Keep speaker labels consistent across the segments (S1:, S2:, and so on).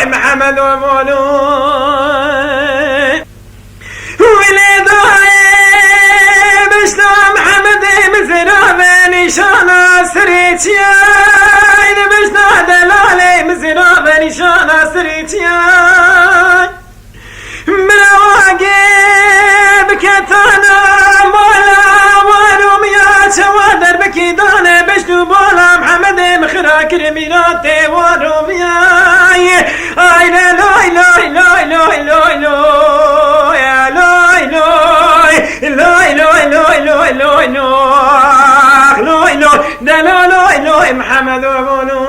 S1: محمد ومولو نشانه سريتيا إذا بجنا دلالي مزنا بنشانه سريتيا من واقب كتانا مولا وروميا توادر بكيدانا بجنو بولا محمد مخرا كرميناتي وروميا اي لا لا لا لا لا لا لا يا لا لا لا لا لا لا لا دلالو محمد وبولو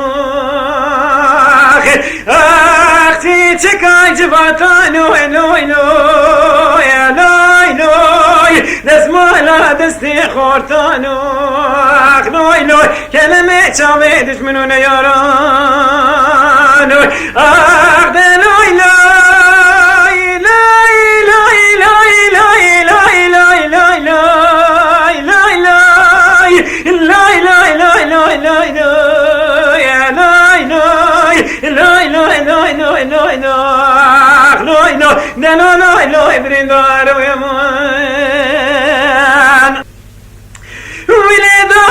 S1: اختي تكاي جباتانو لو يا لو نسمع لا دستي خورتانو لو كلمة شامي دشمنون يارانو no, brindar o yaman Vileda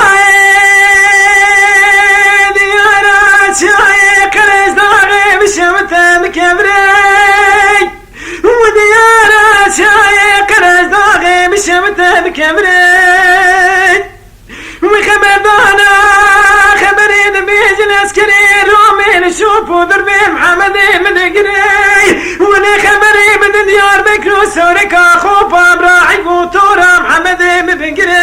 S1: diyara çaye kales dağı bişemtem kebrey Diyara çaye kales dağı bişemtem kebrey Khberdana خبريد بيجل عسكري رومين شوفو دربي محمد مدقري وانا خبري من ديار بكرو سوريكا خوفا براعي فوتورا محمد مدقري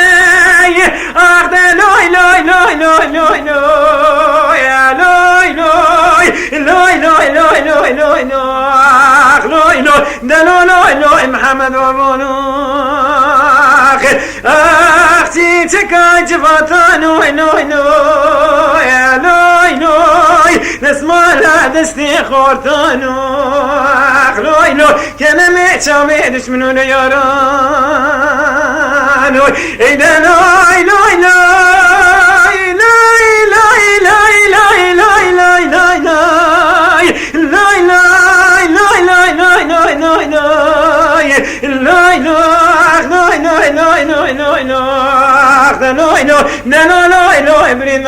S1: اخ لوي لوي لوي لوي لوي لوي يا لوي لوي لوي لوي لوي لوي لوي اخ لوي لوي دلو لوي لوي محمد وابونو اختي تكاي جفاتانو نوي نوي يا نوي نوي نسمع لا دستي خورتانو لوي لوي كلمة شامي دشمنون يارانو ايدا لوي لوي لوي لوي لوي لوي لوي لوي لوي لوي لوي لوي لوي لوي لوي لوي لوي no, no, no, no, no, no, no, no, no, no, no, no,